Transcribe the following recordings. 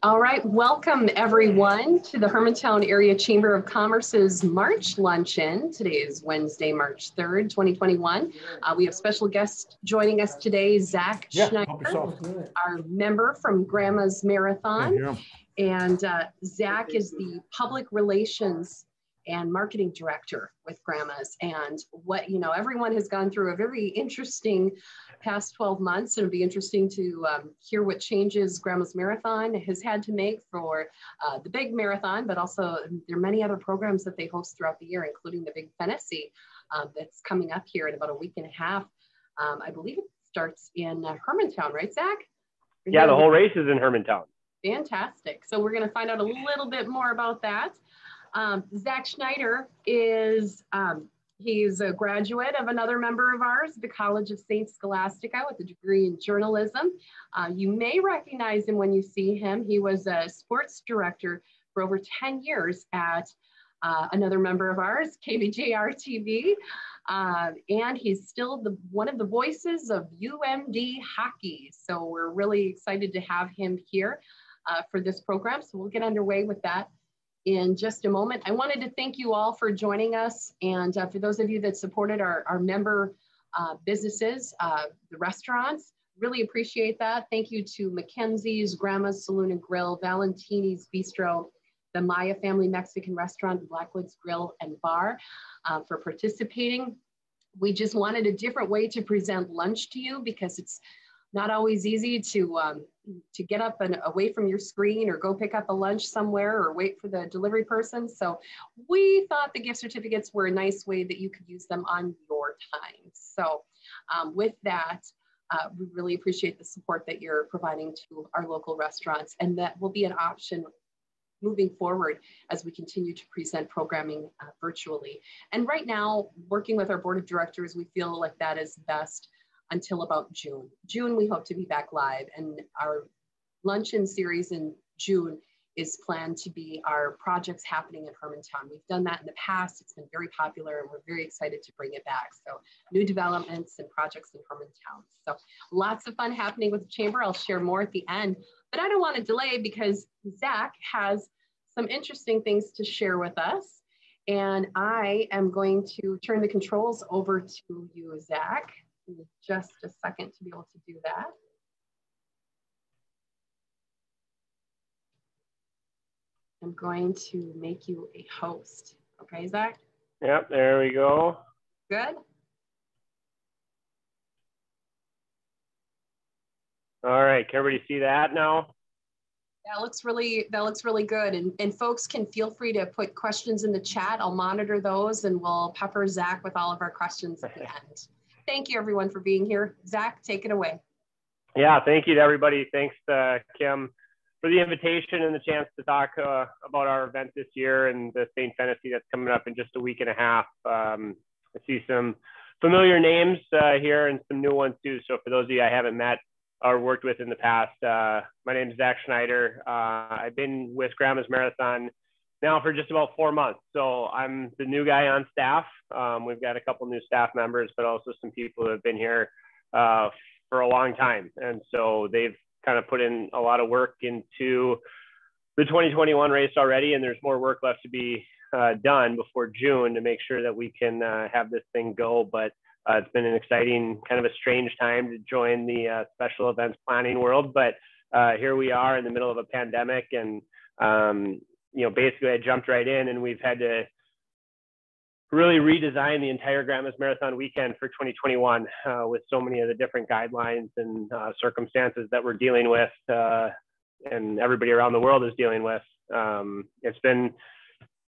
All right, welcome everyone to the Hermantown Area Chamber of Commerce's March Luncheon. Today is Wednesday, March 3rd, 2021. We have special guests joining us today, Zach Schneider, our member from Grandma's Marathon. And Zach is the public relations and marketing director with Grandma's. And what, everyone has gone through a very interesting past 12 months. It'll be interesting to hear what changes Grandma's Marathon has had to make for the big marathon, but also there are many other programs that they host throughout the year, including the big Fennessy that's coming up here in about a week and a half. I believe it starts in Hermantown, right, Zach? Yeah, the whole race is in Hermantown. Fantastic. So we're going to find out a little bit more about that. Zach Schneider is, he's a graduate of another member of ours, the College of St. Scholastica, with a degree in journalism. You may recognize him when you see him. He was a sports director for over 10 years at another member of ours, KBJR TV. And he's still one of the voices of UMD hockey. So we're really excited to have him here for this program. So we'll get underway with that in just a moment. I wanted to thank you all for joining us. And for those of you that supported our member businesses, the restaurants, really appreciate that. Thank you to Mackenzie's, Grandma's Saloon and Grill, Valentini's Bistro, the Maya Family Mexican Restaurant, Blackwoods Grill and Bar for participating. We just wanted a different way to present lunch to you because it's not always easy to get up and away from your screen or go pick up a lunch somewhere or wait for the delivery person. So we thought the gift certificates were a nice way that you could use them on your time. So with that, we really appreciate the support that you're providing to our local restaurants, and that will be an option moving forward as we continue to present programming virtually. And right now, working with our board of directors, we feel like that is best until about June. June, we hope to be back live, and our luncheon series in June is planned to be our projects happening in Hermantown. We've done that in the past. It's been very popular, and we're very excited to bring it back. So new developments and projects in Hermantown. So lots of fun happening with the chamber. I'll share more at the end, but I don't want to delay because Zach has some interesting things to share with us. And I am going to turn the controls over to you, Zach. Just a second to be able to do that. I'm going to make you a host. Okay, Zach? Yep, there we go. Good. All right, can everybody see that now? That looks really good. And folks can feel free to put questions in the chat. I'll monitor those and we'll pepper Zach with all of our questions at the end. Thank you, everyone, for being here. Zach, take it away. Yeah, thank you to everybody. Thanks to Kim for the invitation and the chance to talk about our event this year and the St. Fennessy that's coming up in just a week and a half. I see some familiar names here and some new ones too. So for those of you I haven't met or worked with in the past, my name is Zach Schneider. I've been with Grandma's Marathon now for just about 4 months. So I'm the new guy on staff. We've got a couple new staff members, but also some people who have been here for a long time. And so they've kind of put in a lot of work into the 2021 race already. And there's more work left to be done before June to make sure that we can have this thing go. But it's been an exciting, kind of a strange time to join the special events planning world. But here we are in the middle of a pandemic, and basically I jumped right in, and we've had to really redesign the entire Grandma's Marathon weekend for 2021 with so many of the different guidelines and circumstances that we're dealing with and everybody around the world is dealing with. It's been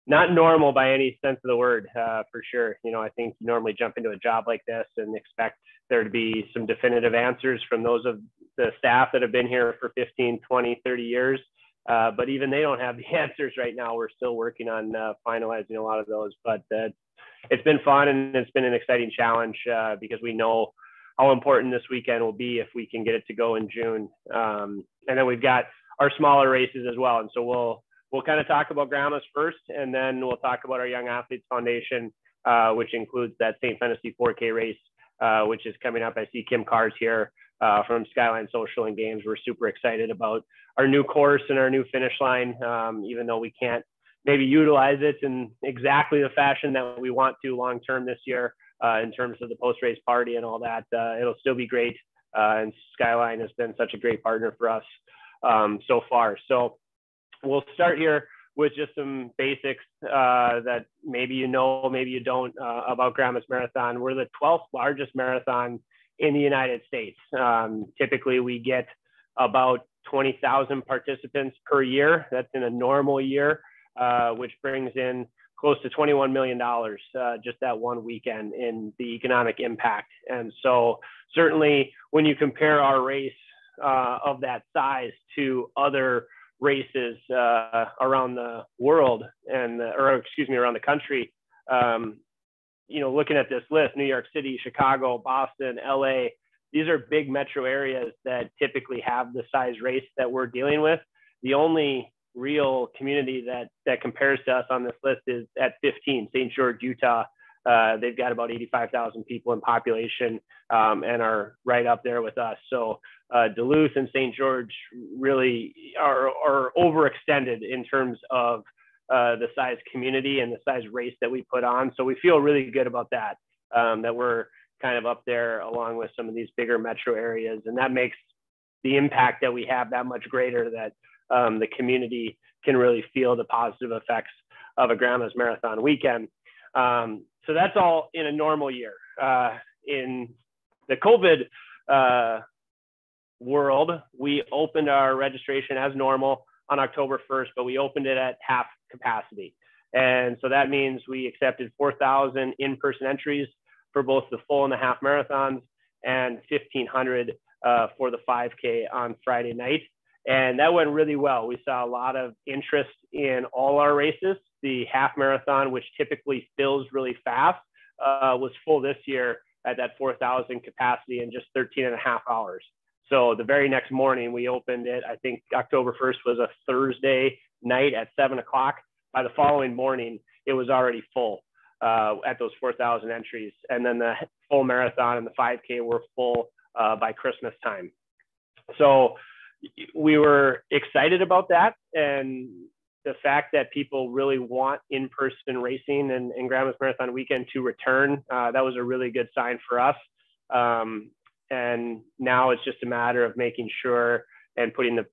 not normal by any sense of the word, for sure. I think you normally jump into a job like this and expect there to be some definitive answers from those of the staff that have been here for 15, 20, 30 years. But even they don't have the answers right now. We're still working on finalizing a lot of those, but it's been fun and it's been an exciting challenge because we know how important this weekend will be if we can get it to go in June. And then we've got our smaller races as well. And so we'll kind of talk about Grandma's first, and then we'll talk about our Young Athletes Foundation, which includes that St. Fennessy 4K race, which is coming up. I see Kim Carr's here. from Skyline Social and Games. We're super excited about our new course and our new finish line, even though we can't maybe utilize it in exactly the fashion that we want to long term this year in terms of the post-race party and all that. It'll still be great. And Skyline has been such a great partner for us so far. So we'll start here with just some basics that maybe you know, maybe you don't about Grandma's Marathon. We're the 12th largest marathon in the United States. Typically, we get about 20,000 participants per year. That's in a normal year, which brings in close to $21 million just that one weekend in the economic impact. And so certainly when you compare our race of that size to other races around the world and, around the country, looking at this list, New York City, Chicago, Boston, LA, these are big metro areas that typically have the size race that we're dealing with. The only real community that compares to us on this list is at 15, St. George, Utah. They've got about 85,000 people in population and are right up there with us. So Duluth and St. George really are overextended in terms of the size community and the size race that we put on. So we feel really good about that, that we're kind of up there along with some of these bigger metro areas. And that makes the impact that we have that much greater, that the community can really feel the positive effects of a Grandma's Marathon weekend. So that's all in a normal year. In the COVID world, we opened our registration as normal on October 1st, but we opened it at half capacity. And so that means we accepted 4,000 in-person entries for both the full and the half marathons, and 1,500 for the 5K on Friday night. And that went really well. We saw a lot of interest in all our races. The half marathon, which typically fills really fast, was full this year at that 4,000 capacity in just 13 and a half hours. So the very next morning we opened it. I think October 1st was a Thursday night at 7 o'clock. By the following morning, it was already full at those 4,000 entries. And then the full marathon and the 5K were full by Christmas time. So we were excited about that. And the fact that people really want in-person racing and Grandma's Marathon weekend to return, that was a really good sign for us. And now it's just a matter of making sure and putting the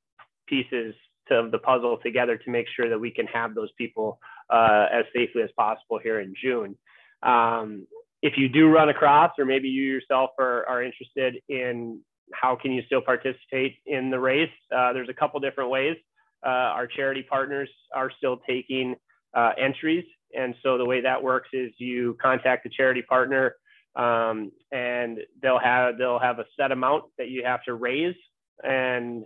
pieces of the puzzle together to make sure that we can have those people as safely as possible here in June. If you do run across, or maybe you yourself are interested in how can you still participate in the race, there's a couple different ways. Our charity partners are still taking entries. And so the way that works is you contact the charity partner, and they'll have a set amount that you have to raise and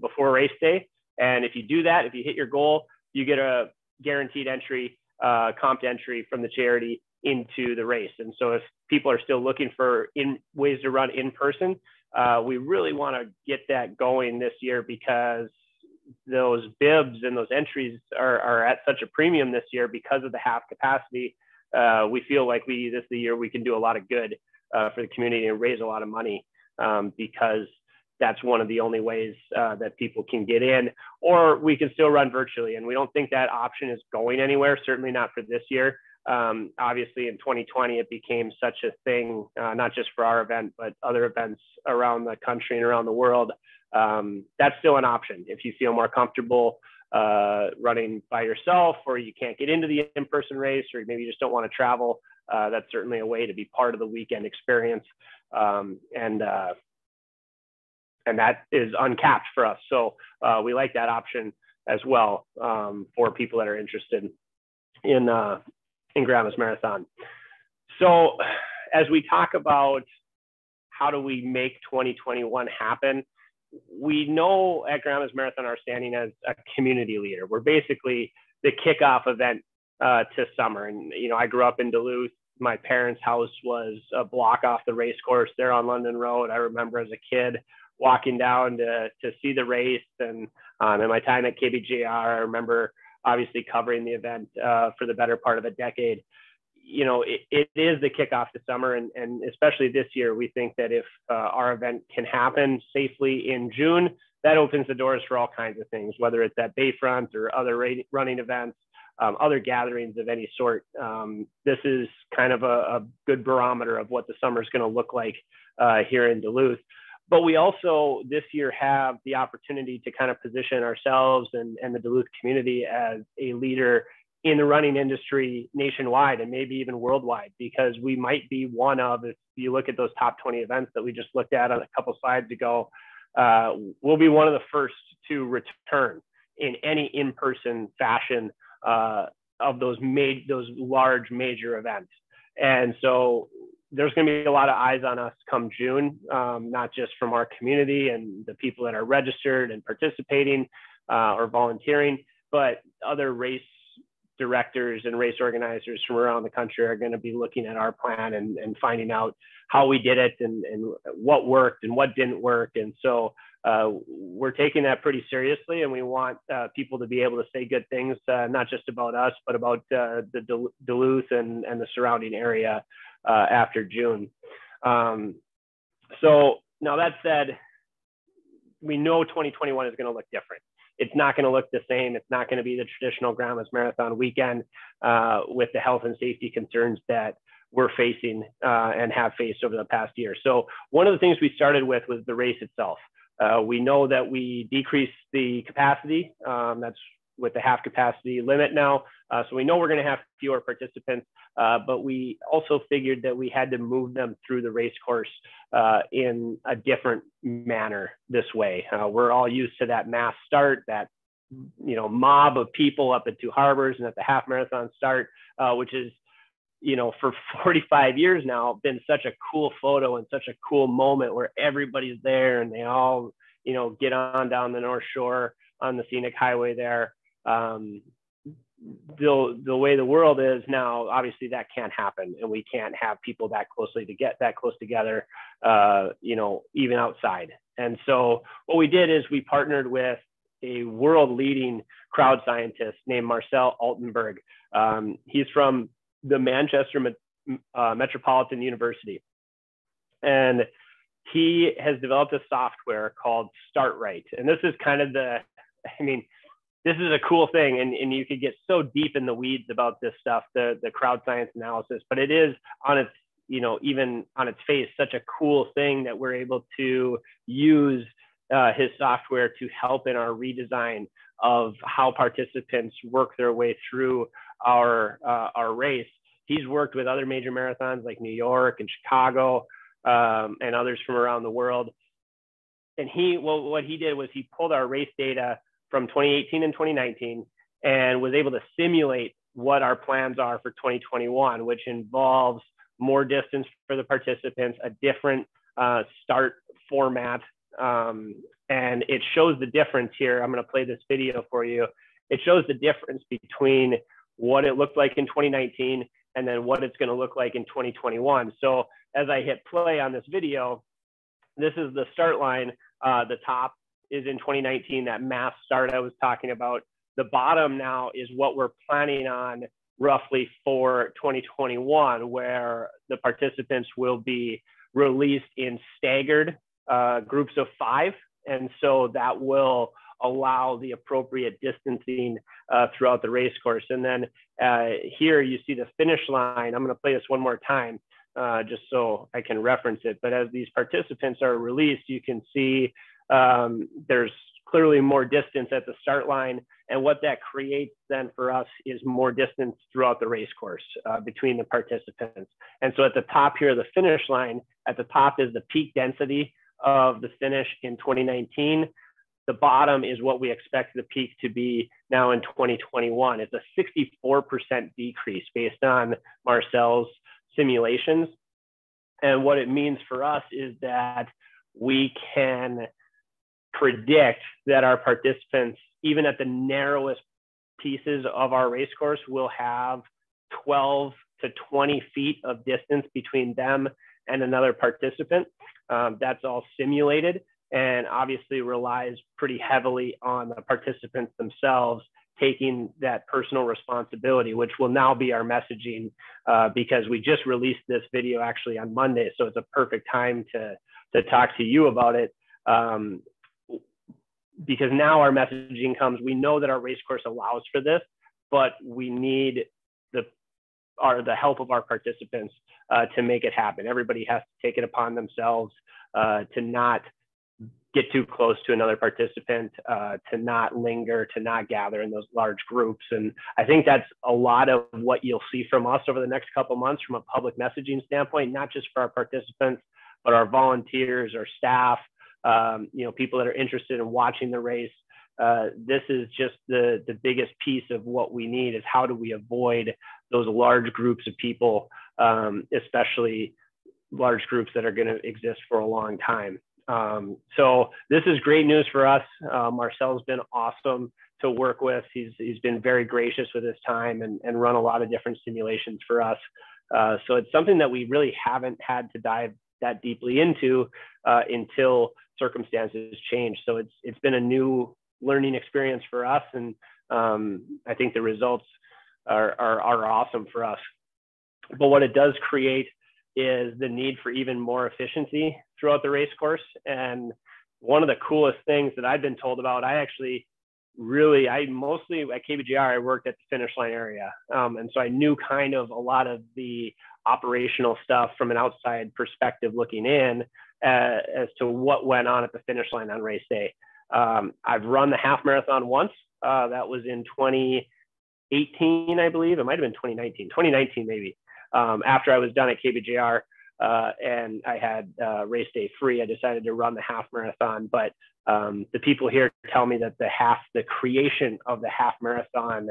before race day. And if you do that, if you hit your goal, you get a guaranteed entry, comped entry from the charity into the race. And so if people are still looking for ways to run in person, we really want to get that going this year, because those bibs and those entries are at such a premium this year because of the half capacity. We feel like this is the year we can do a lot of good for the community and raise a lot of money, because that's one of the only ways that people can get in, or we can still run virtually. And we don't think that option is going anywhere, certainly not for this year. Obviously in 2020, it became such a thing, not just for our event, but other events around the country and around the world. That's still an option. If you feel more comfortable running by yourself, or you can't get into the in-person race, or maybe you just don't want to travel, that's certainly a way to be part of the weekend experience. And that is uncapped for us. So we like that option as well for people that are interested in Grandma's Marathon. So as we talk about how do we make 2021 happen, we know at Grandma's Marathon our standing as a community leader. We're basically the kickoff event to summer. And, I grew up in Duluth. My parents' house was a block off the race course there on London Road. I remember as a kid walking down to see the race. And in my time at KBJR, I remember obviously covering the event for the better part of a decade. you know, it is the kickoff to summer, and especially this year, we think that if our event can happen safely in June, that opens the doors for all kinds of things, whether it's at Bayfront or other running events, other gatherings of any sort. This is kind of a good barometer of what the summer is going to look like here in Duluth. But we also this year have the opportunity to kind of position ourselves and the Duluth community as a leader in the running industry nationwide and maybe even worldwide, because we might be one of, if you look at those top 20 events that we just looked at on a couple slides ago, we'll be one of the first to return in any in-person fashion of those large major events. And so there's going to be a lot of eyes on us come June, not just from our community and the people that are registered and participating or volunteering, but other race directors and race organizers from around the country are going to be looking at our plan and finding out how we did it and what worked and what didn't work. And so we're taking that pretty seriously, and we want people to be able to say good things, not just about us, but about the Duluth and the surrounding area after June. So now that said, we know 2021 is going to look different. It's not going to look the same. It's not going to be the traditional Grandma's Marathon weekend with the health and safety concerns that we're facing and have faced over the past year. So one of the things we started with was the race itself. We know that we decreased the capacity. That's with the half capacity limit now. So we know we're going to have fewer participants, but we also figured that we had to move them through the race course in a different manner this way. We're all used to that mass start, that mob of people up at Two Harbors and at the half marathon start, which is, for 45 years now, been such a cool photo and such a cool moment where everybody's there and they all, get on down the North Shore on the scenic highway there. The way the world is now, obviously that can't happen, and we can't have people that close together, even outside. And so what we did is we partnered with a world-leading crowd scientist named Marcel Altenberg. He's from the Manchester Metropolitan University, and he has developed a software called StartRight. And this is kind of this is a cool thing, and you could get so deep in the weeds about this stuff, the crowd science analysis, but it is on its, even on its face, such a cool thing that we're able to use his software to help in our redesign of how participants work their way through our race. He's worked with other major marathons like New York and Chicago and others from around the world. And what he did was he pulled our race data from 2018 and 2019 and was able to simulate what our plans are for 2021, which involves more distance for the participants, a different start format. And it shows the difference here. I'm going to play this video for you. It shows the difference between what it looked like in 2019 and then what it's going to look like in 2021. So as I hit play on this video, this is the start line. The top is in 2019, that mass start I was talking about. The bottom now is what we're planning on roughly for 2021, where the participants will be released in staggered groups of 5. And so that will allow the appropriate distancing throughout the race course. And then here you see the finish line. I'm going to play this one more time just so I can reference it. But as these participants are released, you can see there's clearly more distance at the start line. And what that creates then for us is more distance throughout the race course between the participants. And so at the top here, the finish line, at the top is the peak density of the finish in 2019. The bottom is what we expect the peak to be now in 2021. It's a 64% decrease based on Marcel's simulations. And what it means for us is that we can predict that our participants, even at the narrowest pieces of our race course, will have 12 to 20 feet of distance between them and another participant. That's all simulated and obviously relies pretty heavily on the participants themselves taking that personal responsibility, which will now be our messaging, because we just released this video actually on Monday. So it's a perfect time to talk to you about it. Because now our messaging comes, we know that our race course allows for this, but we need the help of our participants to make it happen. Everybody has to take it upon themselves to not get too close to another participant, to not linger, to not gather in those large groups. And I think that's a lot of what you'll see from us over the next couple of months from a public messaging standpoint, not just for our participants, but our volunteers, our staff, people that are interested in watching the race. This is just the biggest piece of what we need, is how do we avoid those large groups of people, especially large groups that are going to exist for a long time. So this is great news for us. Marcel's been awesome to work with. He's been very gracious with his time and run a lot of different simulations for us. So it's something that we really haven't had to dive that deeply into until circumstances change. So it's been a new learning experience for us, and I think the results are awesome for us. But what it does create is the need for even more efficiency throughout the race course. And one of the coolest things that I've been told about, I mostly at KBGR, I worked at the finish line area. And so I knew kind of a lot of the operational stuff from an outside perspective looking in as to what went on at the finish line on race day. I've run the half marathon once. That was in 2018, I believe. It might've been 2019 maybe. After I was done at KBJR and I had race day free, I decided to run the half marathon. But the people here tell me that the creation of the half marathon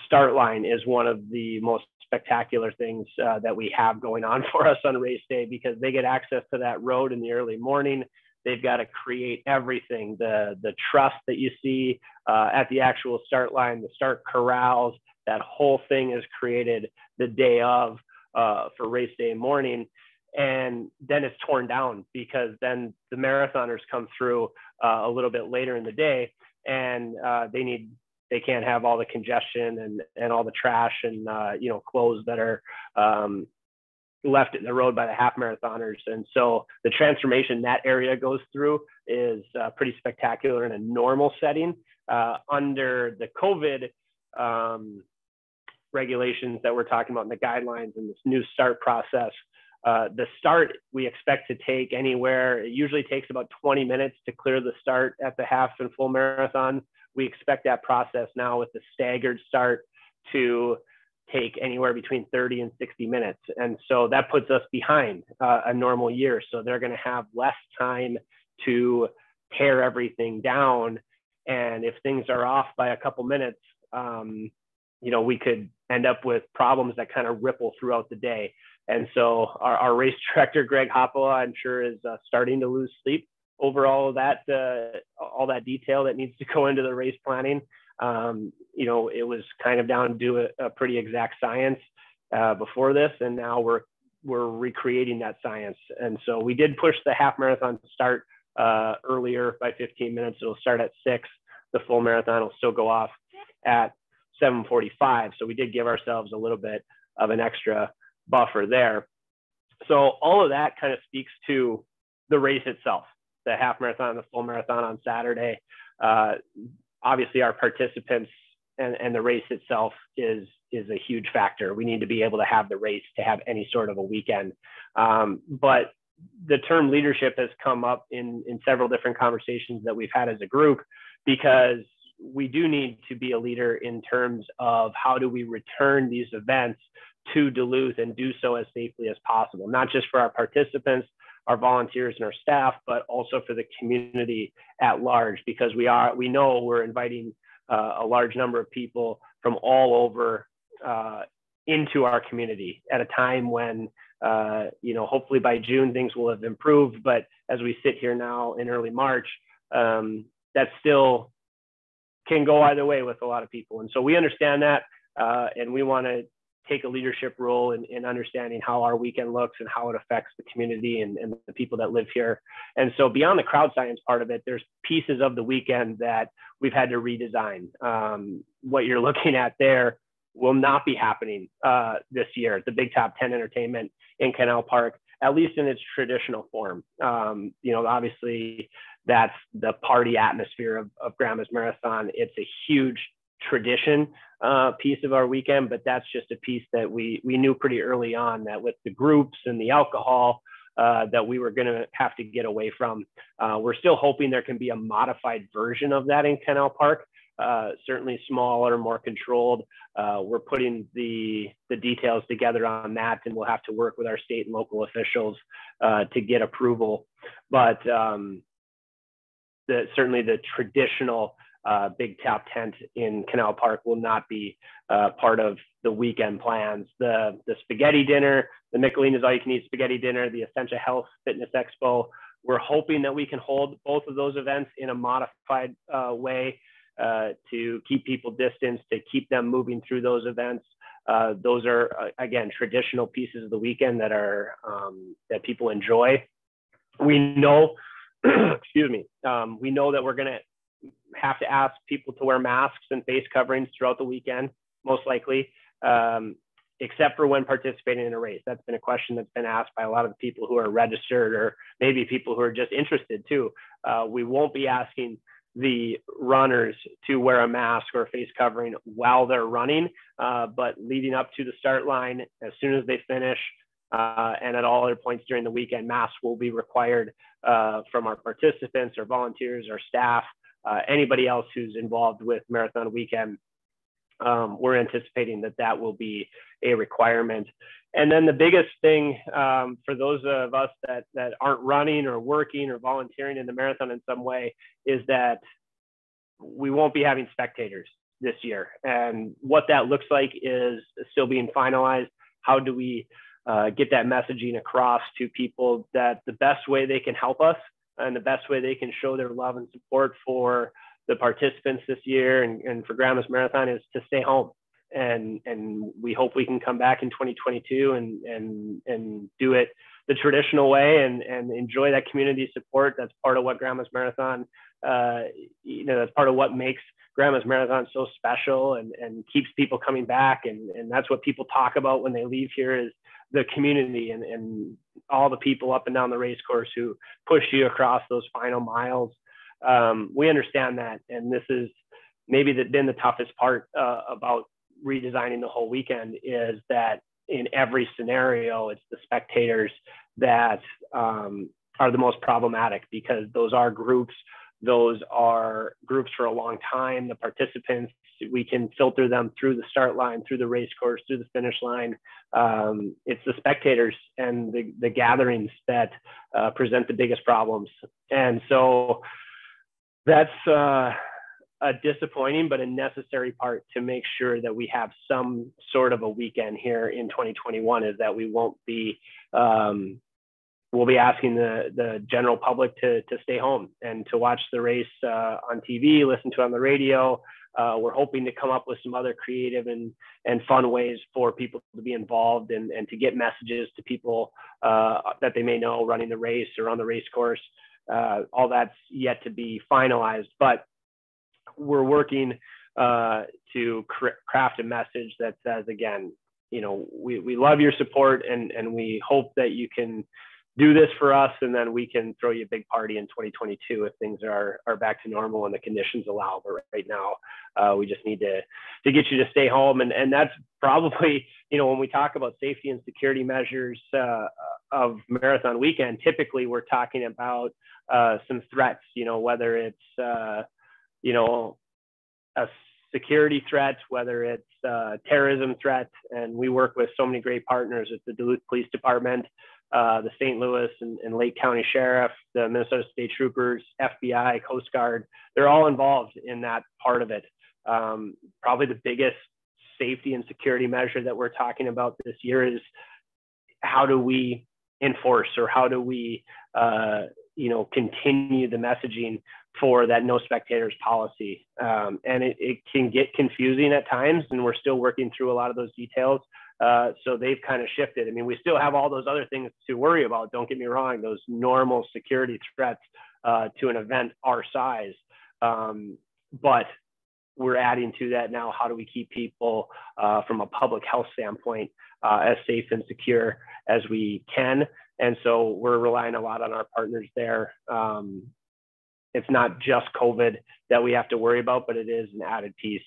start line is one of the most spectacular things that we have going on for us on race day, because they get access to that road in the early morning. They've got to create everything, the truss that you see at the actual start line, the start corrals, that whole thing is created the day of for race day morning. And then it's torn down, because then the marathoners come through a little bit later in the day, and they can't have all the congestion and all the trash and clothes that are left in the road by the half marathoners. And so the transformation that area goes through is pretty spectacular in a normal setting. Under the COVID regulations that we're talking about in the guidelines and this new start process, the start we expect to take anywhere, it usually takes about 20 minutes to clear the start at the half and full marathon. We expect that process now with the staggered start to take anywhere between 30 and 60 minutes. And so that puts us behind a normal year. So they're going to have less time to tear everything down. And if things are off by a couple minutes, we could end up with problems that kind of ripple throughout the day. And so our race director, Greg Hoppola, I'm sure is starting to lose sleep over all that detail that needs to go into the race planning. It was kind of down to a pretty exact science before this, and now we're recreating that science. And so we did push the half marathon to start earlier by 15 minutes. It'll start at 6. The full marathon will still go off at 7:45. So we did give ourselves a little bit of an extra buffer there. So all of that kind of speaks to the race itself, the half marathon, the full marathon on Saturday. Obviously our participants and the race itself is a huge factor. We need to be able to have the race to have any sort of a weekend. But the term leadership has come up in several different conversations that we've had as a group, because we do need to be a leader in terms of how do we return these events to Duluth and do so as safely as possible, not just for our participants, our volunteers and our staff, but also for the community at large, because we know we're inviting a large number of people from all over into our community at a time when, hopefully by June things will have improved. But as we sit here now in early March, that still can go either way with a lot of people. And so we understand that, and we want to take a leadership role in understanding how our weekend looks and how it affects the community and the people that live here. And so beyond the crowd science part of it, there's pieces of the weekend that we've had to redesign. What you're looking at there will not be happening this year, the Big Top 10 entertainment in Canal Park, at least in its traditional form. Obviously that's the party atmosphere of Grandma's Marathon. It's a huge tradition piece of our weekend, but that's just a piece that we knew pretty early on that with the groups and the alcohol that we were going to have to get away from. We're still hoping there can be a modified version of that in Canal Park, certainly smaller, more controlled. We're putting the details together on that, and we'll have to work with our state and local officials to get approval. But certainly the traditional Big Top tent in Canal Park will not be part of the weekend plans. The spaghetti dinner, the Michelinas all-you-can-eat spaghetti dinner, the Essentia Health Fitness Expo, we're hoping that we can hold both of those events in a modified way to keep people distanced, to keep them moving through those events. Those are, again, traditional pieces of the weekend that are that people enjoy. We know, excuse me, we know that we're going to have to ask people to wear masks and face coverings throughout the weekend, most likely, except for when participating in a race. That's been a question that's been asked by a lot of the people who are registered, or maybe people who are just interested too. We won't be asking the runners to wear a mask or a face covering while they're running, but leading up to the start line, as soon as they finish, and at all other points during the weekend, masks will be required from our participants or volunteers or staff, anybody else who's involved with Marathon Weekend. We're anticipating that will be a requirement. And then the biggest thing for those of us that aren't running or working or volunteering in the marathon in some way is that we won't be having spectators this year. And what that looks like is still being finalized. How do we get that messaging across to people that the best way they can help us and the best way they can show their love and support for the participants this year and for Grandma's Marathon is to stay home. And we hope we can come back in 2022 and do it the traditional way and enjoy that community support. That's part of what Grandma's Marathon, that's part of what makes Grandma's Marathon so special and keeps people coming back. And that's what people talk about when they leave here is the community and all the people up and down the race course who push you across those final miles. We understand that. And this is maybe been the toughest part about redesigning the whole weekend is that in every scenario, it's the spectators that are the most problematic because those are groups. Those are groups for a long time. The participants, we can filter them through the start line, through the race course, through the finish line. It's the spectators and the gatherings that present the biggest problems. And so that's a disappointing but a necessary part to make sure that we have some sort of a weekend here in 2021 is that we won't be we'll be asking the general public to stay home and to watch the race on TV, listen to it on the radio. We're hoping to come up with some other creative and fun ways for people to be involved and to get messages to people that they may know running the race or on the race course. All that's yet to be finalized, but we're working to craft a message that says, again, we love your support and we hope that you can do this for us, and then we can throw you a big party in 2022 if things are back to normal and the conditions allow. But right now, we just need to get you to stay home. And that's probably, when we talk about safety and security measures of Marathon Weekend, typically we're talking about some threats, whether it's, a security threat, whether it's a terrorism threat. And we work with so many great partners with the Duluth Police Department, the St. Louis and Lake County Sheriff, the Minnesota State Troopers, FBI, Coast Guard. They're all involved in that part of it. Probably the biggest safety and security measure that we're talking about this year is how do we enforce or how do we, continue the messaging for that no spectators policy. And it can get confusing at times, and we're still working through a lot of those details. So they've kind of shifted. I mean, we still have all those other things to worry about. Don't get me wrong, those normal security threats to an event our size. But we're adding to that now. How do we keep people from a public health standpoint as safe and secure as we can? And so we're relying a lot on our partners there. It's not just COVID that we have to worry about, but it is an added piece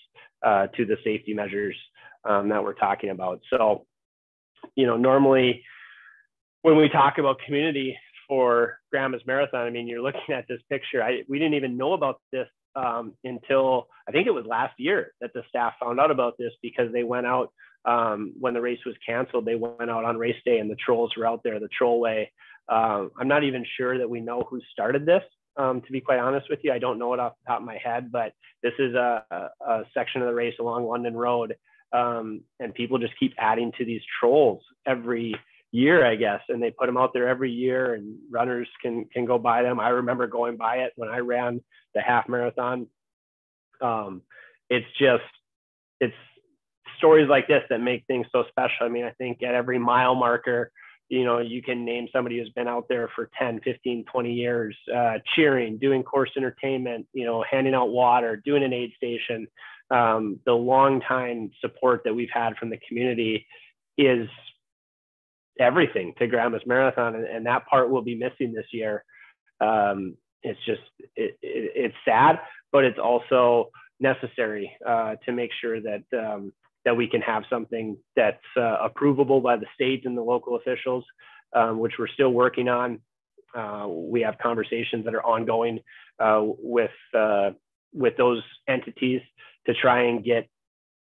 to the safety measures that we're talking about. So, normally when we talk about community for Grandma's Marathon, I mean, you're looking at this picture. We didn't even know about this until I think it was last year that the staff found out about this, because they went out when the race was canceled. They went out on race day and the trolls were out there, the trollway. I'm not even sure that we know who started this. To be quite honest with you, I don't know it off the top of my head, but this is a section of the race along London Road. And people just keep adding to these trolls every year, I guess. And they put them out there every year, and runners can go by them. I remember going by it when I ran the half marathon. It's stories like this that make things so special. I mean, I think at every mile marker, you can name somebody who's been out there for 10, 15, 20 years, cheering, doing course entertainment, handing out water, doing an aid station. The longtime support that we've had from the community is everything to Grandma's Marathon. And that part will be missing this year. It's just, it's sad, but it's also necessary to make sure that we can have something that's approvable by the state and the local officials, which we're still working on. We have conversations that are ongoing with those entities to try and get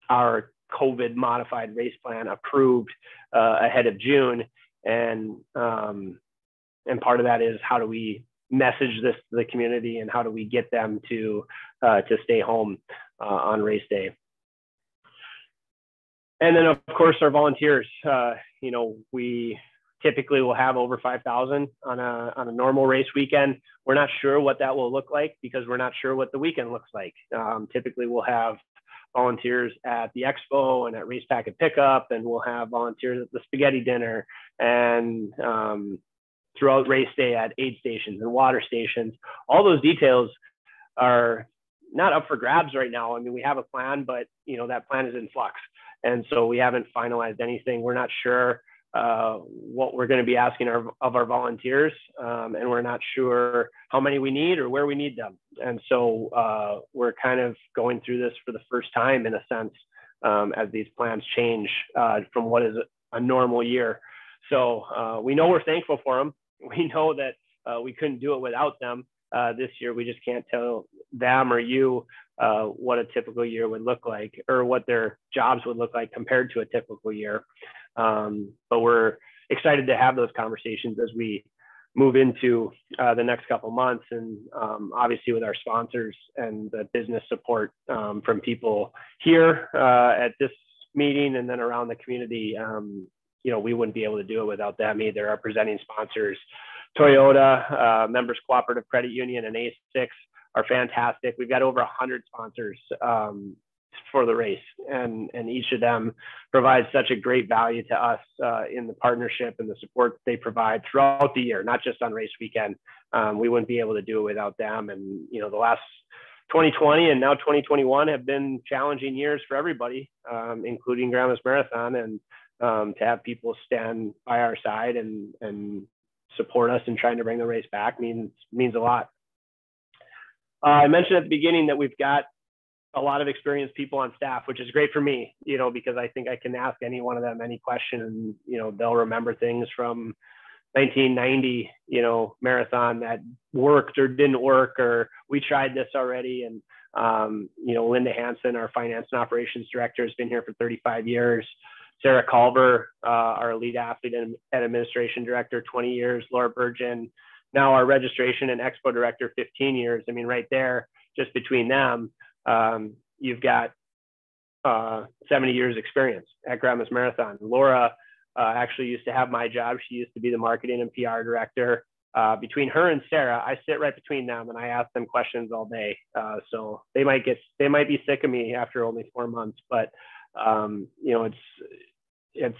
our COVID modified race plan approved ahead of June. And part of that is, how do we message this to the community, and how do we get them to stay home on race day? And then, of course, our volunteers. We typically will have over 5,000 on a normal race weekend. We're not sure what that will look like, because we're not sure what the weekend looks like. Typically, we'll have volunteers at the expo and at race packet pickup, and we'll have volunteers at the spaghetti dinner, and throughout race day at aid stations and water stations. All those details are not up for grabs right now. I mean, we have a plan, but that plan is in flux. And so we haven't finalized anything. We're not sure what we're going to be asking of our volunteers, and we're not sure how many we need or where we need them. And so we're kind of going through this for the first time, in a sense, as these plans change from what is a normal year. So we know we're thankful for them. We know that we couldn't do it without them this year. We just can't tell them or you what a typical year would look like, or what their jobs would look like compared to a typical year. But we're excited to have those conversations as we move into the next couple months, and obviously with our sponsors and the business support from people here at this meeting and then around the community. We wouldn't be able to do it without them either. Our presenting sponsors, Toyota, Members Cooperative Credit Union, and A6 are fantastic. We've got over 100 sponsors for the race, and each of them provides such a great value to us in the partnership and the support that they provide throughout the year, not just on race weekend. We wouldn't be able to do it without them. And the last 2020 and now 2021 have been challenging years for everybody, including Grandma's Marathon. And to have people stand by our side and support us in trying to bring the race back means a lot. I mentioned at the beginning that we've got a lot of experienced people on staff, which is great for me, because I think I can ask any one of them any question, and they'll remember things from 1990, marathon that worked or didn't work, or we tried this already. And Linda Hansen, our finance and operations director, has been here for 35 years. Sarah Culver, our lead athlete and administration director, 20 years. Laura Burgeon, now our registration and expo director, 15 years. I mean, right there, just between them, you've got 70 years experience at Grandma's Marathon. Laura actually used to have my job. She used to be the marketing and PR director. Between her and Sarah, I sit right between them, and I ask them questions all day. So they might be sick of me after only 4 months, but it's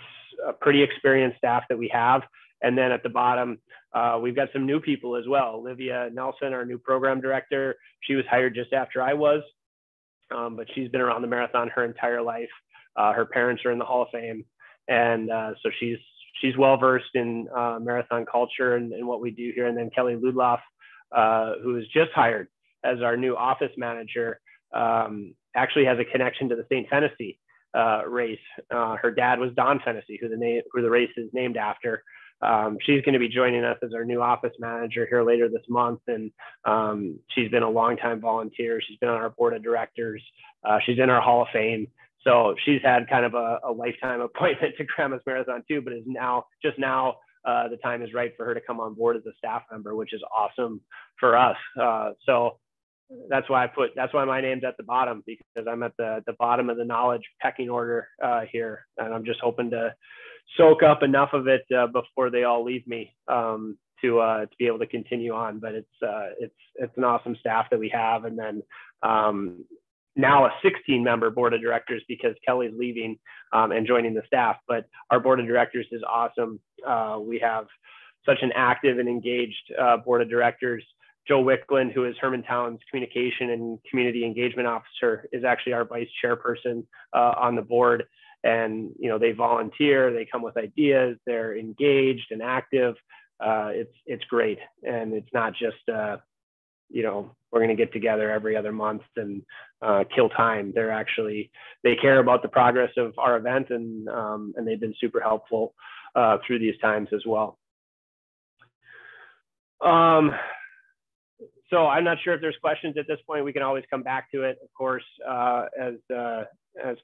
a pretty experienced staff that we have. And then at the bottom, we've got some new people as well. Olivia Nelson, our new program director, she was hired just after I was, but she's been around the marathon her entire life. Her parents are in the Hall of Fame. And so she's well-versed in marathon culture and what we do here. And then Kelly Ludloff, who was just hired as our new office manager, actually has a connection to the St. Fennessy race. Her dad was Don Fennessy, who the race is named after. She's going to be joining us as our new office manager here later this month. And she's been a longtime volunteer. She's been on our board of directors. She's in our Hall of Fame. So she's had kind of a lifetime appointment to Grandma's Marathon too, but is now the time is right for her to come on board as a staff member, which is awesome for us. So that's why my name's at the bottom, because I'm at the bottom of the knowledge pecking order here, and I'm just hoping to soak up enough of it before they all leave me to be able to continue on. But it's an awesome staff that we have, and then now a 16-member board of directors because Kelly's leaving and joining the staff. But our board of directors is awesome. We have such an active and engaged board of directors. Joe Wickland, who is Hermantown's communication and community engagement officer, is actually our vice chairperson on the board. And, they volunteer, they come with ideas, they're engaged and active. It's great. And it's not just, we're going to get together every other month and kill time. They care about the progress of our event, and they've been super helpful through these times as well. So I'm not sure if there's questions at this point. We can always come back to it, of course, as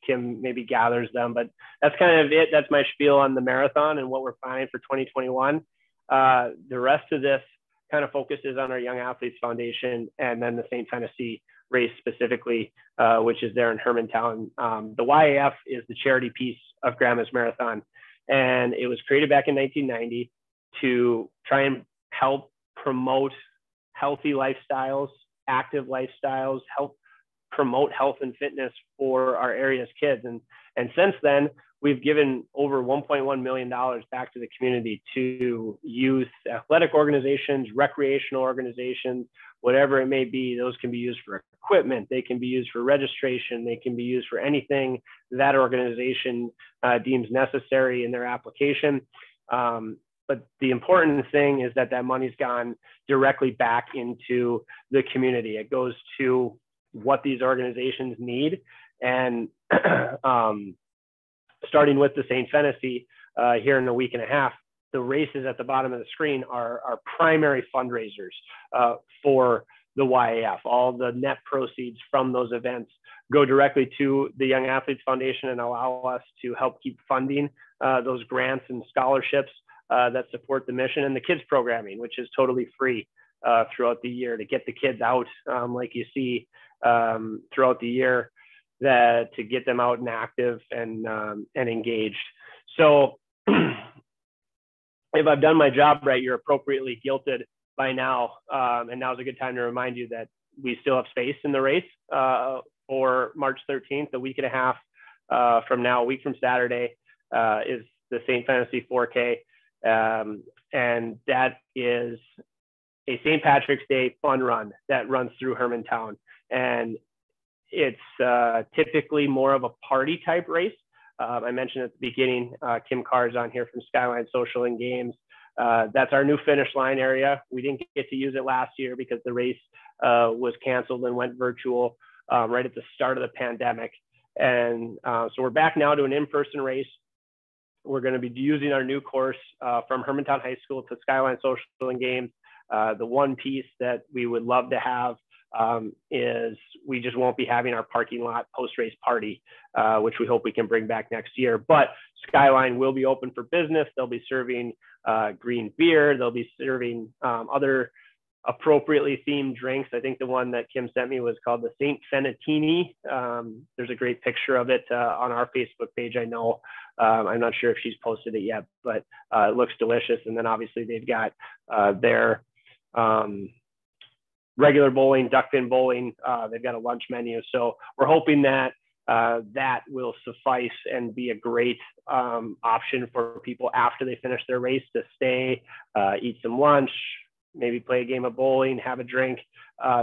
Kim maybe gathers them, but that's kind of it. That's my spiel on the marathon and what we're planning for 2021. The rest of this kind of focuses on our Young Athletes Foundation and then the St. Fennessy race specifically, which is there in Hermantown. The YAF is the charity piece of Grandma's Marathon, and it was created back in 1990 to try and help promote healthy lifestyles, active lifestyles, help promote health and fitness for our area's kids. And since then, we've given over $1.1 million back to the community to youth athletic organizations, recreational organizations, whatever it may be. Those can be used for equipment. They can be used for registration. They can be used for anything that organization deems necessary in their application. But the important thing is that money's gone directly back into the community. It goes to what these organizations need. And starting with the St. Fennessy here in a week and a half, the races at the bottom of the screen are primary fundraisers for the YAF. All the net proceeds from those events go directly to the Young Athletes Foundation and allow us to help keep funding those grants and scholarships that support the mission, and the kids programming, which is totally free throughout the year to get the kids out, like you see throughout the year, to get them out and active and engaged. So if I've done my job right, you're appropriately guilted by now. And now's a good time to remind you that we still have space in the race for March 13th, a week and a half from now, a week from Saturday, is the St. Fennessy 4K. And that is a St. Patrick's Day fun run that runs through Hermantown. And it's typically more of a party type race. I mentioned at the beginning, Kim Carr's on here from Skyline Social and Games. That's our new finish line area. We didn't get to use it last year because the race was canceled and went virtual right at the start of the pandemic. And so we're back now to an in-person race. We're going to be using our new course from Hermantown High School to Skyline Social and Games. The one piece that we would love to have is we just won't be having our parking lot post-race party, which we hope we can bring back next year. But Skyline will be open for business. They'll be serving green beer. They'll be serving other appropriately themed drinks. I think the one that Kim sent me was called the St. Fennatini. There's a great picture of it on our Facebook page, I know. I'm not sure if she's posted it yet, but it looks delicious. And then obviously they've got their regular bowling, duck pin bowling. They've got a lunch menu. So we're hoping that that will suffice and be a great option for people after they finish their race to stay, eat some lunch, maybe play a game of bowling, have a drink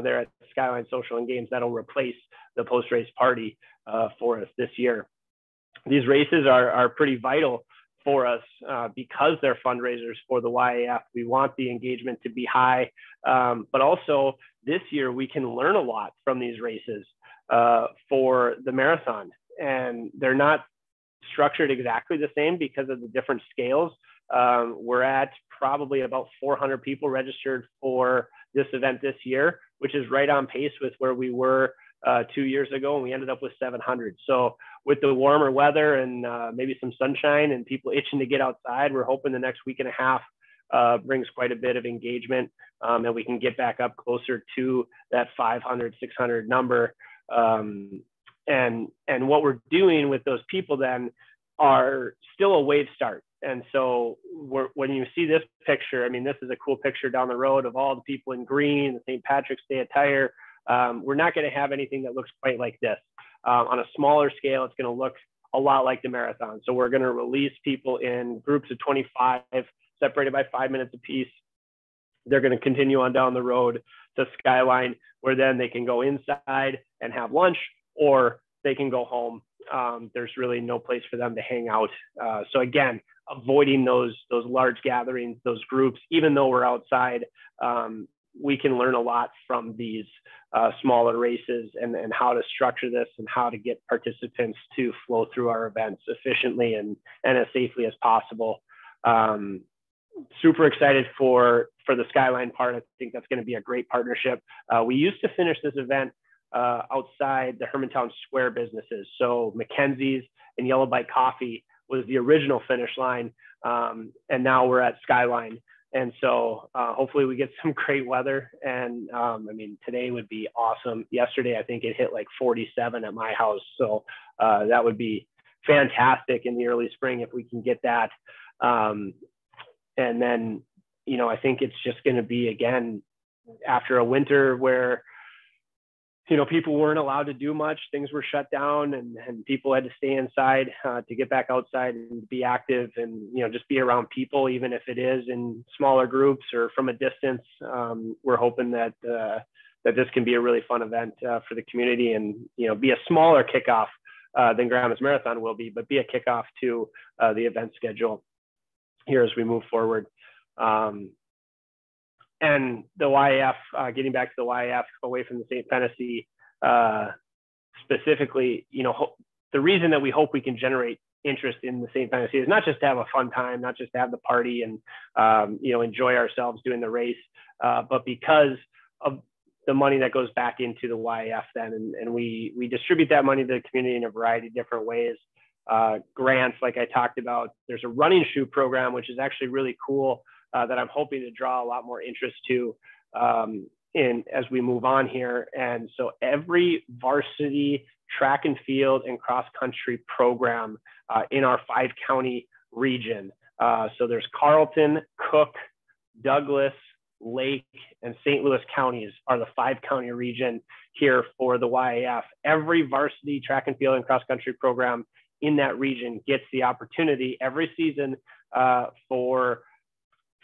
there at Skyline Social and Games. That'll replace the post-race party for us this year. These races are pretty vital for us because they're fundraisers for the YAF. We want the engagement to be high, but also this year we can learn a lot from these races for the marathon. And they're not structured exactly the same because of the different scales. We're at probably about 400 people registered for this event this year, which is right on pace with where we were 2 years ago, and we ended up with 700. So with the warmer weather and maybe some sunshine and people itching to get outside, we're hoping the next week and a half brings quite a bit of engagement, and we can get back up closer to that 500, 600 number. And what we're doing with those people then are still a wave start. And so when you see this picture, I mean, this is a cool picture down the road of all the people in green, the St. Patrick's Day attire. We're not going to have anything that looks quite like this. On a smaller scale, it's going to look a lot like the marathon. So we're going to release people in groups of 25, separated by 5 minutes apiece. They're going to continue on down the road to Skyline, where then they can go inside and have lunch, or they can go home. There's really no place for them to hang out. So again, avoiding those large gatherings, those groups, even though we're outside, we can learn a lot from these smaller races and how to structure this and how to get participants to flow through our events efficiently and as safely as possible. Super excited for the Skyline part. I think that's going to be a great partnership. We used to finish this event outside the Hermantown Square businesses. So Mackenzie's and Yellow Bite Coffee was the original finish line. And now we're at Skyline. And so hopefully we get some great weather. And I mean, today would be awesome. Yesterday, I think it hit like 47 at my house. So that would be fantastic in the early spring if we can get that. And then, you know, I think it's just going to be, again, after a winter where, you know, people weren't allowed to do much, things were shut down, and people had to stay inside to get back outside and be active and, you know, just be around people, even if it is in smaller groups or from a distance. We're hoping that that this can be a really fun event for the community and, you know, be a smaller kickoff than Grandma's Marathon will be, but be a kickoff to the event schedule here as we move forward. And the YAF, getting back to the YAF, away from the St. Fennessy specifically, you know, the reason that we hope we can generate interest in the St. Fennessy is not just to have a fun time, not just to have the party and, you know, enjoy ourselves doing the race, but because of the money that goes back into the YAF then. And we distribute that money to the community in a variety of different ways. Grants, like I talked about. There's a running shoe program, which is actually really cool, that I'm hoping to draw a lot more interest to as we move on here. And so every varsity track and field and cross country program in our 5-county region. So there's Carleton, Cook, Douglas, Lake, and St. Louis counties are the 5-county region here for the YAF. Every varsity track and field and cross country program in that region gets the opportunity every season for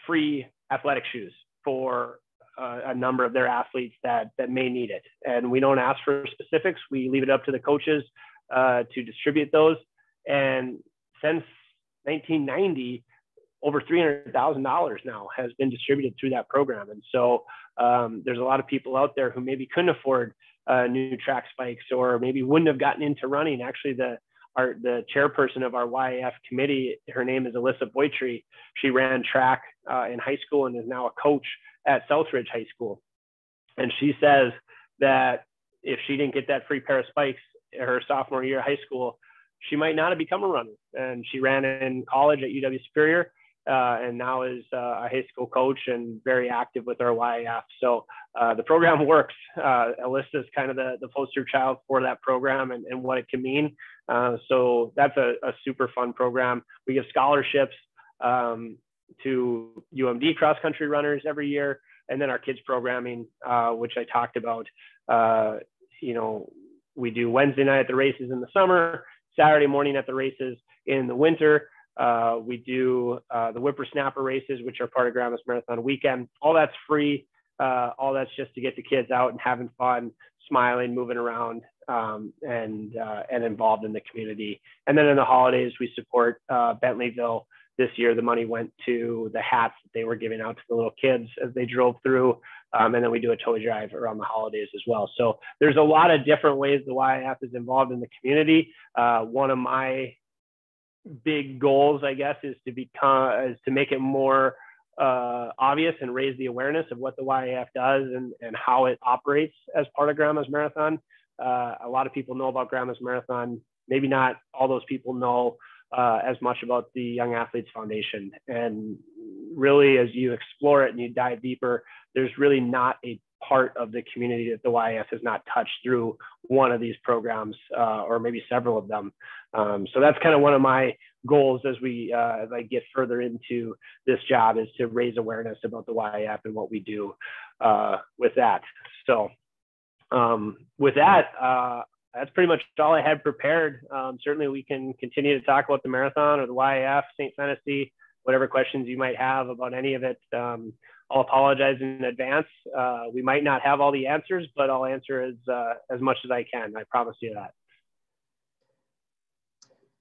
free athletic shoes for a number of their athletes that may need it. And we don't ask for specifics. We leave it up to the coaches to distribute those. And since 1990, over $300,000 now has been distributed through that program. And so there's a lot of people out there who maybe couldn't afford new track spikes or maybe wouldn't have gotten into running. Actually, the chairperson of our YAF committee, her name is Alyssa Boytree. She ran track in high school and is now a coach at Southridge High School. And she says that if she didn't get that free pair of spikes her sophomore year of high school, she might not have become a runner. And she ran in college at UW Superior and now is a high school coach and very active with our YAF. So the program works. Alyssa is kind of the poster child for that program and what it can mean. So that's a super fun program. We give scholarships to UMD cross country runners every year. And then our kids programming, which I talked about, you know, we do Wednesday night at the races in the summer, Saturday morning at the races in the winter. We do the whippersnapper races, which are part of Grandma's Marathon weekend. All that's free. All that's just to get the kids out and having fun, smiling, moving around, and involved in the community. And then in the holidays, we support Bentleyville. This year, the money went to the hats that they were giving out to the little kids as they drove through. And then we do a toy drive around the holidays as well. So there's a lot of different ways the YIF is involved in the community. One of my big goals, I guess, is to make it more obvious and raise the awareness of what the YIF does and how it operates as part of Grandma's Marathon. A lot of people know about Grandma's Marathon. Maybe not all those people know as much about the Young Athletes Foundation. And really, as you explore it and you dive deeper, there's really not a part of the community that the YIF has not touched through one of these programs, or maybe several of them. So that's kind of one of my goals as I get further into this job, is to raise awareness about the YIF and what we do with that. So with that, that's pretty much all I had prepared. Certainly we can continue to talk about the marathon or the YIF, St. Fennessy, whatever questions you might have about any of it. I'll apologize in advance. We might not have all the answers, but I'll answer as much as I can. I promise you that.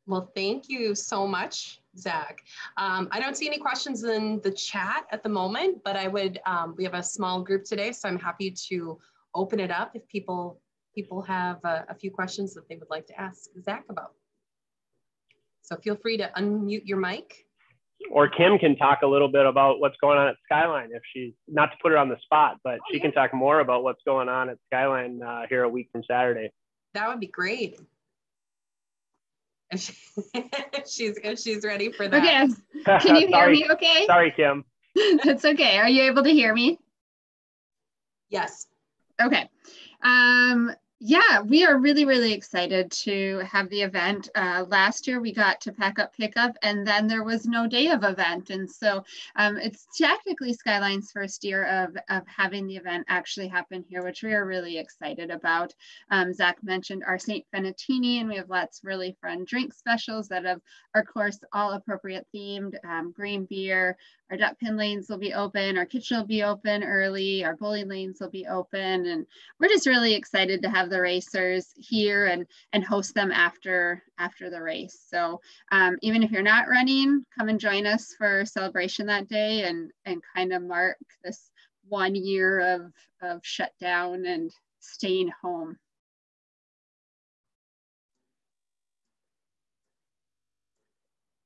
Well, thank you so much, Zach. I don't see any questions in the chat at the moment, but I would, we have a small group today, so I'm happy to open it up if people have a few questions that they would like to ask Zach about. So feel free to unmute your mic. Or Kim can talk a little bit about what's going on at Skyline, if she's, not to put her on the spot, but she can talk more about what's going on at Skyline here a week from Saturday. That would be great. If she's ready for that. Okay, can you hear me okay? Sorry, Kim. That's okay. Are you able to hear me? Yes. Okay. Yeah, we are really, really excited to have the event. Last year we got to pack up pickup and then there was no day of event. And so it's technically Skyline's first year of having the event actually happen here, which we are really excited about. Zach mentioned our St. Fennatini, and we have lots of really fun drink specials that are, of course, all appropriate themed. Green beer, our duck pin lanes will be open, our kitchen will be open early, our bowling lanes will be open, and we're just really excited to have the racers here and host them after the race. So even if you're not running, come and join us for celebration that day and kind of mark this 1 year of shutdown and staying home.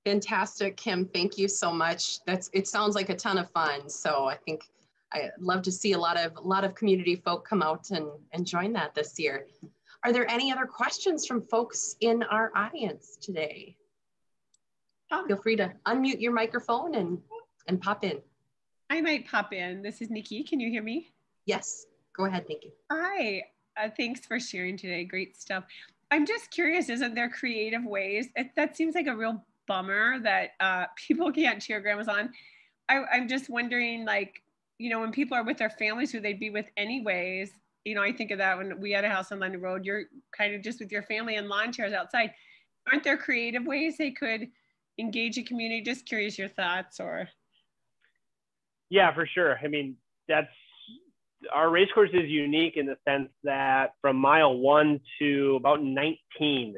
Fantastic, Kim. Thank you so much. It sounds like a ton of fun. So I think I'd love to see a lot of community folk come out and join that this year. Are there any other questions from folks in our audience today? Feel free to unmute your microphone and pop in. I might pop in. This is Nikki. Can you hear me? Yes. Go ahead, Nikki. Hi. Thanks for sharing today. Great stuff. I'm just curious, isn't there creative ways? That seems like a real bummer that people can't cheer grandmas on. I'm just wondering, like, you know, when people are with their families who they'd be with anyways, you know, I think of that when we had a house on London Road, you're kind of just with your family and lawn chairs outside. Aren't there creative ways they could engage a community? Just curious your thoughts. Or. Yeah, for sure. I mean, our race course is unique in the sense that from mile 1 to about 19,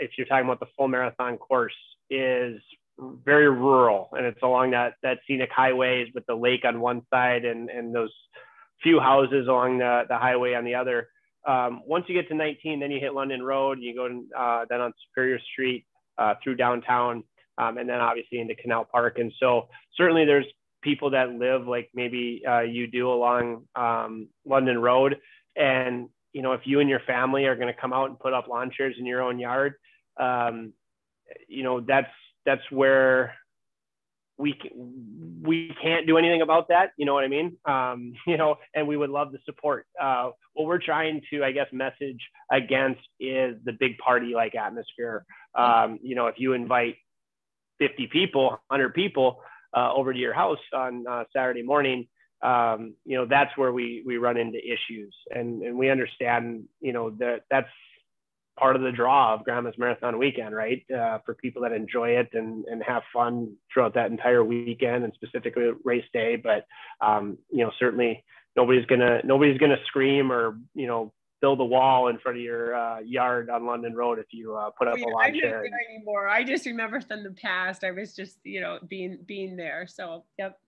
if you're talking about the full marathon course, is very rural, and it's along that scenic highways with the lake on one side and those few houses along the highway on the other. Once you get to 19, then you hit London Road, you go then on Superior Street through downtown, and then obviously into Canal Park. And so certainly there's people that live like maybe you do along London Road, and you know, if you and your family are going to come out and put up lawn chairs in your own yard, you know, that's where we can't do anything about that. You know what I mean? You know, and we would love the support. What we're trying to, I guess, message against is the big party like atmosphere. You know, if you invite 50 people, 100 people over to your house on Saturday morning, you know, that's where we run into issues. And we understand, you know, that's part of the draw of Grandma's Marathon weekend, right? For people that enjoy it and have fun throughout that entire weekend, and specifically race day. But you know, certainly nobody's gonna scream or, you know, build a wall in front of your yard on London Road if you put up a lawn chair. I'm not there anymore. I just remember from the past, I was just, you know, being there. So yep.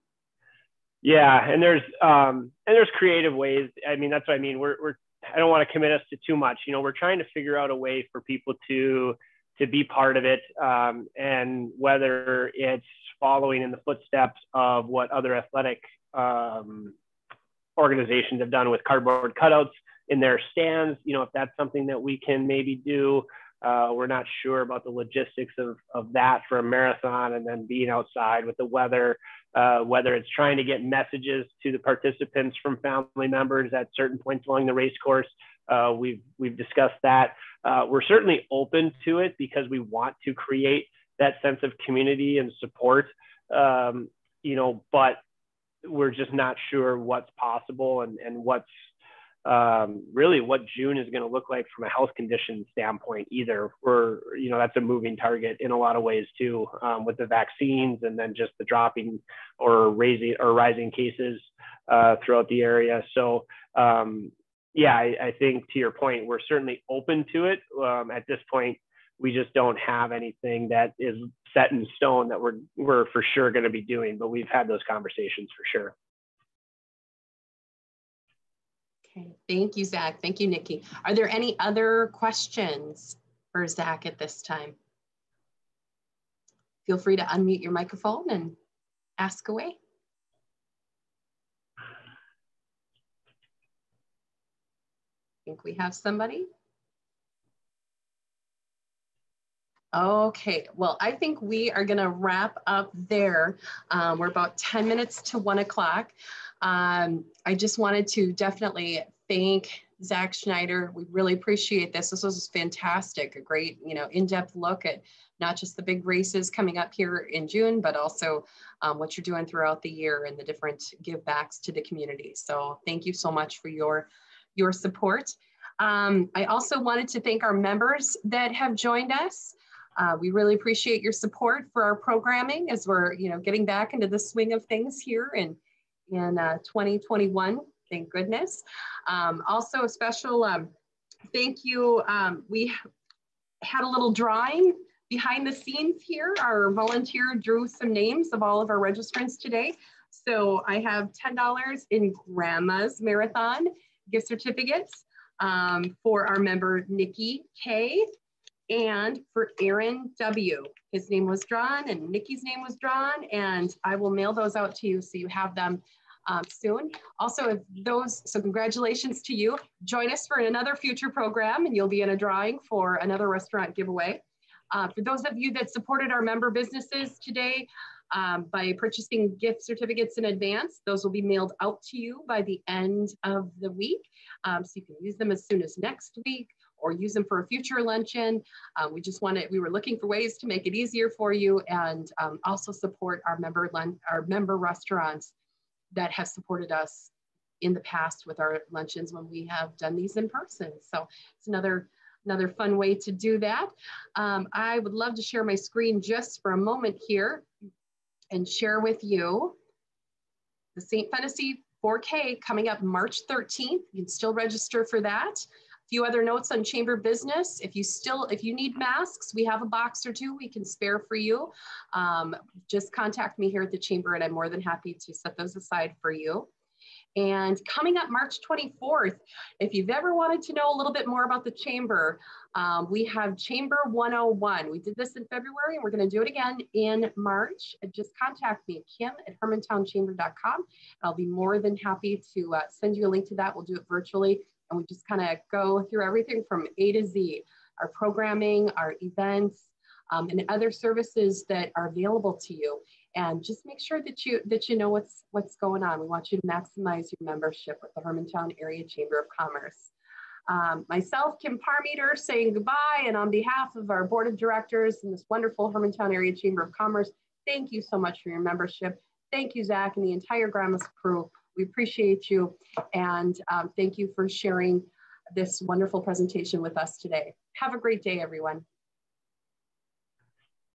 Yeah, and there's creative ways. I mean, that's what I mean. I don't want to commit us to too much. You know, we're trying to figure out a way for people to be part of it, and whether it's following in the footsteps of what other athletic organizations have done with cardboard cutouts in their stands. You know, if that's something that we can maybe do. We're not sure about the logistics of that for a marathon, and then being outside with the weather, whether it's trying to get messages to the participants from family members at certain points along the race course. We've discussed that. We're certainly open to it because we want to create that sense of community and support, you know, but we're just not sure what's possible and what's really what June is going to look like from a health condition standpoint either. You know, that's a moving target in a lot of ways too, with the vaccines and then just the dropping or rising cases throughout the area. So yeah, I think to your point, we're certainly open to it. At this point, we just don't have anything that is set in stone that we're for sure going to be doing, but we've had those conversations for sure. Okay, thank you, Zach. Thank you, Nikki. Are there any other questions for Zach at this time? Feel free to unmute your microphone and ask away. I think we have somebody. Okay, well, I think we are gonna wrap up there. We're about 10 minutes to 1 o'clock. I just wanted to definitely thank Zack Schneider. We really appreciate this. This was fantastic, a great, you know, in-depth look at not just the big races coming up here in June, but also what you're doing throughout the year and the different give backs to the community. So thank you so much for your support. I also wanted to thank our members that have joined us. We really appreciate your support for our programming as we're, you know, getting back into the swing of things here in 2021, thank goodness. Also a special thank you. We had a little drawing behind the scenes here. Our volunteer drew some names of all of our registrants today. So I have $10 in Grandma's Marathon gift certificates for our member Nikki K, and for Aaron W. His name was drawn and Nikki's name was drawn, and I will mail those out to you so you have them soon. Also, so congratulations to you. Join us for another future program and you'll be in a drawing for another restaurant giveaway. For those of you that supported our member businesses today by purchasing gift certificates in advance, those will be mailed out to you by the end of the week. So you can use them as soon as next week, or use them for a future luncheon. We were looking for ways to make it easier for you, and also support our member restaurants that have supported us in the past with our luncheons when we have done these in person. So it's another fun way to do that. I would love to share my screen just for a moment here and share with you the St. Fennessy 4K coming up March 13th. You can still register for that. Few other notes on chamber business. If you need masks, we have a box or two we can spare for you. Just contact me here at the chamber and I'm more than happy to set those aside for you. And coming up March 24th, if you've ever wanted to know a little bit more about the chamber, we have Chamber 101. We did this in February and we're going to do it again in March. Just contact me, kim@hermantownchamber.com. I'll be more than happy to send you a link to that. We'll do it virtually. And we just kind of go through everything from A to Z, our programming, our events, and other services that are available to you. And just make sure that you know what's going on. We want you to maximize your membership with the Hermantown Area Chamber of Commerce. Myself, Kim Parmeter, saying goodbye, and on behalf of our board of directors and this wonderful Hermantown Area Chamber of Commerce, thank you so much for your membership. Thank you, Zach, and the entire Grandma's crew. We appreciate you, and thank you for sharing this wonderful presentation with us today. Have a great day, everyone.